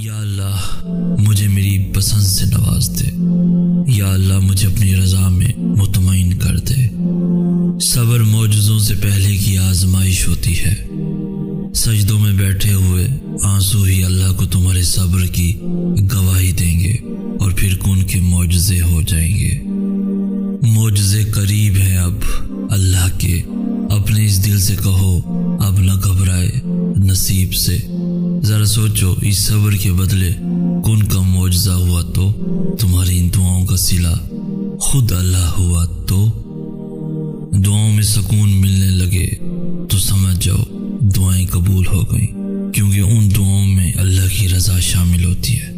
یا اللہ مجھے میری پسند سے نواز دے، یا اللہ مجھے اپنی رضا میں مطمئن کر دے۔ صبر معجزوں سے پہلے کی آزمائش ہوتی ہے۔ سجدوں میں بیٹھے ہوئے آنسو ہی اللہ کو تمہارے صبر کی گواہی دیں گے اور پھر کن کے معجزے ہو جائیں گے۔ معجزے قریب ہیں اب اللہ کے، اپنے اس دل سے کہو اب نہ گھبرائے نصیب سے۔ ذرا سوچو اس صبر کے بدلے کن کا معجزہ ہوا تو، تمہاری ان دعاؤں کا صلہ خود اللہ ہوا تو، دعاؤں میں سکون ملنے لگے تو سمجھ جاؤ دعائیں قبول ہو گئیں، کیونکہ ان دعاؤں میں اللہ کی رضا شامل ہوتی ہے،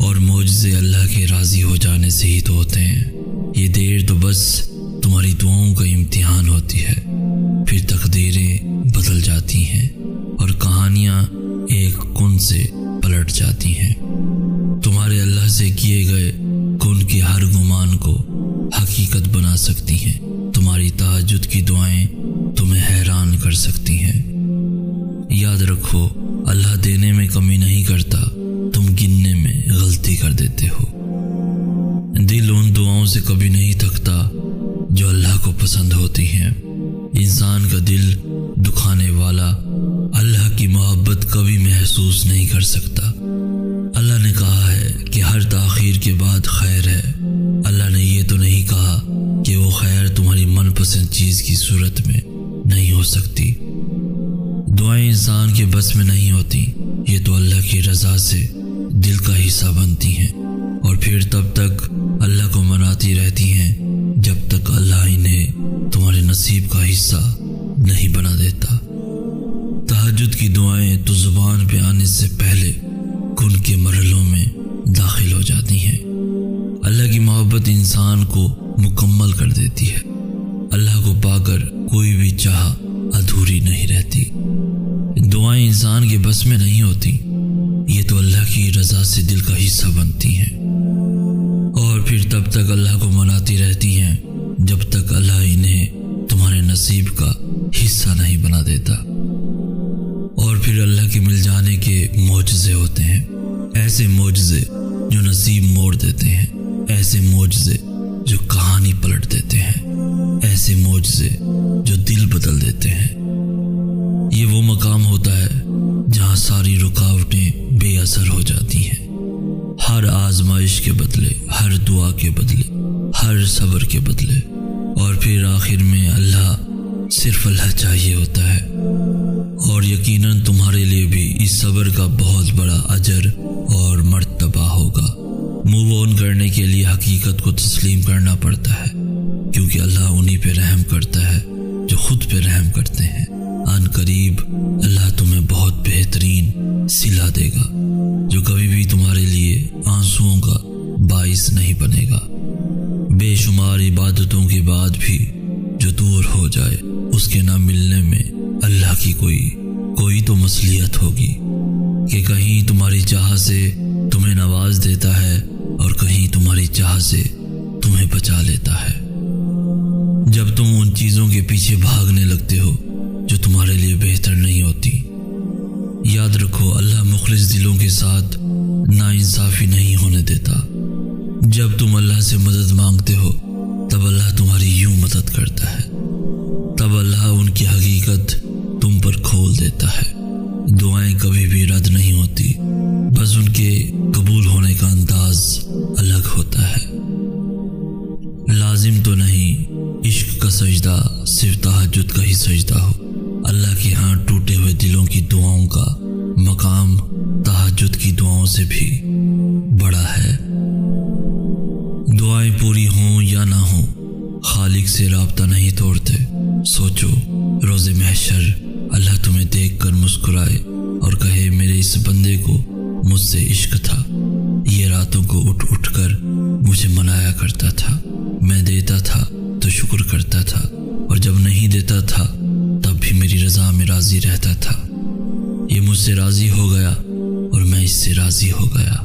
اور معجزے اللہ کے راضی ہو جانے سے ہی تو ہوتے ہیں۔ یہ دیر تو بس تمہاری دعاؤں کا امتحان ہوتی ہے، پھر تقدیریں بدل جاتی ہیں اور کہانیاں ایک کن سے پلٹ جاتی ہیں۔ تمہارے اللہ سے کیے گئے کن کے ہر گمان کو حقیقت بنا سکتی ہیں۔ تمہاری تہجد کی دعائیں تمہیں حیران کر سکتی ہیں۔ یاد رکھو اللہ دینے میں کمی نہیں کرتا، تم گننے میں غلطی کر دیتے ہو۔ دل ان دعاؤں سے کبھی نہیں تھکتا جو اللہ کو پسند ہوتی ہیں۔ انسان کا دل دکھانے والا اللہ کی محبت کبھی محسوس نہیں کر سکتا۔ اللہ نے کہا ہے کہ ہر تاخیر کے بعد خیر ہے۔ اللہ نے یہ تو نہیں کہا کہ وہ خیر تمہاری من پسند چیز کی صورت میں نہیں ہو سکتی۔ دعائیں انسان کے بس میں نہیں ہوتی، یہ تو اللہ کی رضا سے دل کا حصہ بنتی ہیں، اور پھر تب تک اللہ کو مناتی رہتی ہیں جب تک اللہ انہیں تمہارے نصیب کا حصہ نہیں بنا دیتا۔ تہجد کی دعائیں تو زبان پہ آنے سے پہلے کن کے مرحلوں میں داخل ہو جاتی ہیں۔ اللہ کی محبت انسان کو مکمل کر دیتی ہے۔ اللہ کو پا کر کوئی بھی چاہ ادھوری نہیں رہتی۔ دعائیں انسان کے بس میں نہیں ہوتی، یہ تو اللہ کی رضا سے دل کا حصہ بنتی ہیں، اور پھر تب تک اللہ کو مناتی رہتی ہیں جب تک اللہ انہیں تمہارے نصیب کا حصہ نہیں بنا دیتا۔ اور پھر اللہ کے مل جانے کے معجزے ہوتے ہیں، ایسے معجزے جو نصیب موڑ دیتے ہیں، ایسے معجزے جو کہانی پلٹ دیتے ہیں، ایسے معجزے جو دل بدل دیتے ہیں۔ یہ وہ مقام ہوتا ہے جہاں ساری رکاوٹیں بے اثر ہو جاتی ہیں۔ ہر آزمائش کے بدلے، ہر دعا کے بدلے، ہر صبر کے بدلے، اور پھر آخر میں اللہ، صرف اللہ چاہیے ہوتا ہے۔ اور یقیناً تمہارے لیے بھی اس صبر کا بہت بڑا اجر اور مرتبہ ہوگا۔ موو آن کرنے کے لیے حقیقت کو تسلیم کرنا پڑتا ہے، کیونکہ اللہ انہی پہ رحم کرتا ہے جو خود پہ رحم کرتے ہیں۔ عن قریب اللہ تمہیں بہت بہترین صلہ دے گا جو کبھی بھی تمہارے لیے آنسوؤں کا باعث نہیں بنے گا۔ بے شمار عبادتوں کے بعد بھی جو دور ہو جائے اس کے نہ ملنے میں اللہ کی کوئی تو مصلحت ہوگی، کہ کہیں تمہاری چاہ سے تمہیں نواز دیتا ہے اور کہیں تمہاری چاہ سے تمہیں بچا لیتا ہے۔ جب تم ان چیزوں کے پیچھے بھاگنے لگتے ہو جو تمہارے لیے بہتر نہیں ہوتی، یاد رکھو اللہ مخلص دلوں کے ساتھ ناانصافی نہیں ہونے دیتا۔ جب تم اللہ سے مدد مانگتے ہو تب اللہ تمہاری یوں مدد کرتا ہے، تب اللہ ان کی حقیقت تم پر کھول دیتا ہے۔ دعائیں کبھی بھی رد نہیں ہوتی، بس ان کے قبول ہونے کا انداز الگ ہوتا ہے۔ لازم تو نہیں عشق کا سجدہ صرف تہجد کا ہی سجدہ ہو۔ اللہ کے ہاں ٹوٹے ہوئے دلوں کی دعاؤں کا مقام تہجد کی دعاؤں سے بھی بڑا ہے۔ دعائیں پوری ہوں یا نہ ہوں، خالق سے رابطہ نہیں توڑتے۔ سوچو روز محشر اللہ تمہیں دیکھ کر مسکرائے اور کہے میرے اس بندے کو مجھ سے عشق تھا، یہ راتوں کو اٹھ اٹھ کر مجھے منایا کرتا تھا، میں دیتا تھا تو شکر کرتا تھا، اور جب نہیں دیتا تھا تب بھی میری رضا میں راضی رہتا تھا۔ یہ مجھ سے راضی ہو گیا اور میں اس سے راضی ہو گیا۔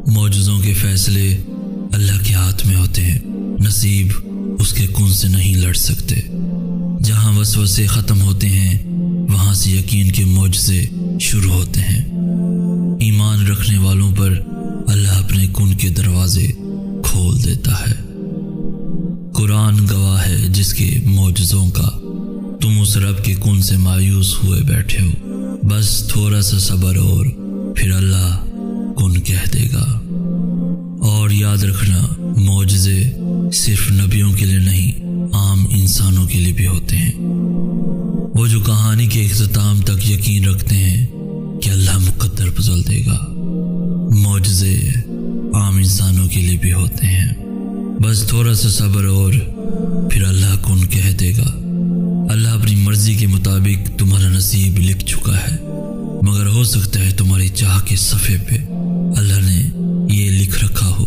معجزوں کے فیصلے اللہ کے ہاتھ میں ہوتے ہیں، نصیب اس کے کن سے نہیں لڑ سکتے۔ جہاں وسوسے ختم ہوتے ہیں وہاں سے یقین کے معجزے شروع ہوتے ہیں۔ ایمان کے دروازے کھول دیتا ہے۔ قرآن گواہ ہے جس کے معجزوں کا تم اس رب کے کن سے مایوس ہوئے بیٹھے ہو۔ بس تھوڑا سا صبر اور پھر اللہ کن کہہ دے گا۔ اور یاد رکھنا، معجزے صرف نبیوں کے لیے نہیں، عام انسانوں کے لیے بھی ہوتے ہیں۔ وہ جو کہانی کے اختتام تک یقین رکھتے ہیں کہ اللہ مقدر بدل دے گا۔ معجزے عام انسانوں کے لیے بھی ہوتے ہیں۔ بس تھوڑا سا صبر اور پھر اللہ کن کہہ دے گا۔ اللہ اپنی مرضی کے مطابق تمہارا نصیب لکھ چکا ہے، مگر ہو سکتا ہے تمہاری چاہ کے صفحے پہ اللہ نے یہ لکھ رکھا ہو،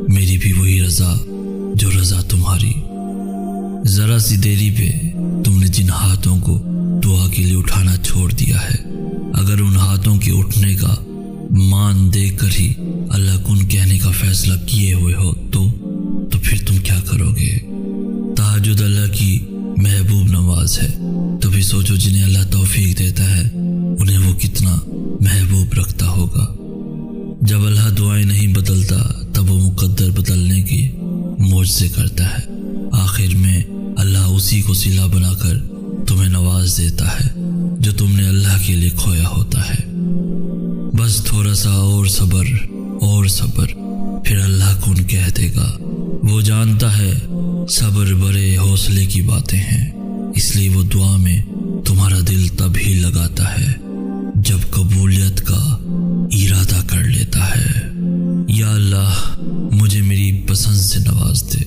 میری بھی وہی رضا جو رضا تمہاری۔ ذرا سی دیری پہ تم نے جن ہاتھوں کو دعا کے لیے اٹھانا چھوڑ دیا ہے، اگر ان ہاتھوں کے اٹھنے کا مان دیکھ کر ہی اللہ کن کہنے کا فیصلہ کیے ہوئے ہو تو پھر تم کیا کرو گے؟ تہجد اللہ کی محبوب نماز ہے، تبھی سوچو جنہیں اللہ توفیق دیتا ہے انہیں وہ کتنا محبوب رکھتا ہوگا۔ جب اللہ دعائیں نہیں بدلتا تب وہ مقدر بدلنے کی معجزے کرتا ہے۔ آخر میں اللہ اسی کو صلہ بنا کر تمہیں نواز دیتا ہے جو تم نے اللہ کے لیے کھویا ہوتا ہے۔ بس تھوڑا سا اور صبر، پھر اللہ کن کہہ دے گا۔ وہ جانتا ہے صبر بڑے حوصلے کی باتیں ہیں، اس لیے وہ دعا میں تمہارا دل تب ہی لگاتا ہے جب قبولیت کا ارادہ کر لیتا ہے۔ یا اللہ مجھے میری پسند سے نواز دے،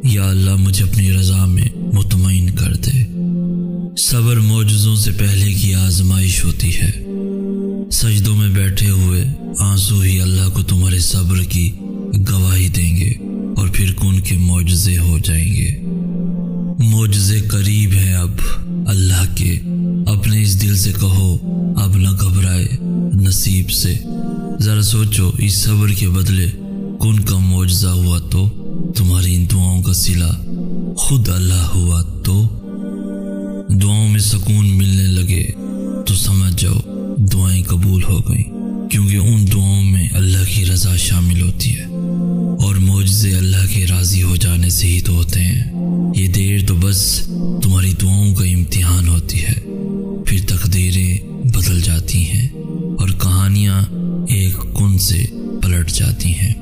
یا اللہ مجھے اپنی رضا میں مطمئن کر دے۔ صبر معجزوں سے پہلے کی آزمائش ہوتی ہے۔ سجدوں میں بیٹھے ہوئے آنسو ہی اللہ کو تمہارے صبر کی گواہی دیں گے اور پھر کن کے معجزے ہو جائیں گے۔ معجزے قریب ہیں اب اللہ کے، اپنے اس دل سے کہو اب نہ گھبرائے نصیب سے۔ ذرا سوچو، اس صبر کے بدلے کن کا معجزہ ہوا تو تمہاری ان دعاؤں کا صلہ خود اللہ ہوا تو دعاؤں میں سکون ملنے لگے تو سمجھ جاؤ دعائیں قبول ہو گئیں، کیونکہ ان دعاؤں میں اللہ کی رضا شامل ہوتی ہے، اور معجزے اللہ کے راضی ہو جانے سے ہی تو ہوتے ہیں۔ یہ دیر تو بس تمہاری دعاؤں کا امتحان ہوتی ہے، پھر تقدیریں بدل جاتی ہیں اور کہانیاں ایک کن سے پلٹ جاتی ہیں۔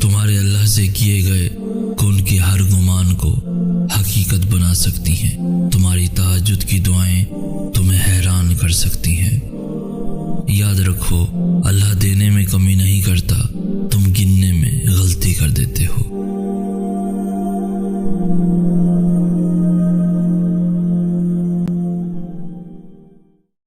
تمہارے اللہ سے کیے گئے کن کے ہر گمان کو حقیقت بنا سکتی ہیں۔ تمہاری تہجد کی دعائیں تمہیں حیران کر سکتی ہیں۔ یاد رکھو، اللہ دینے میں کمی نہیں کرتا،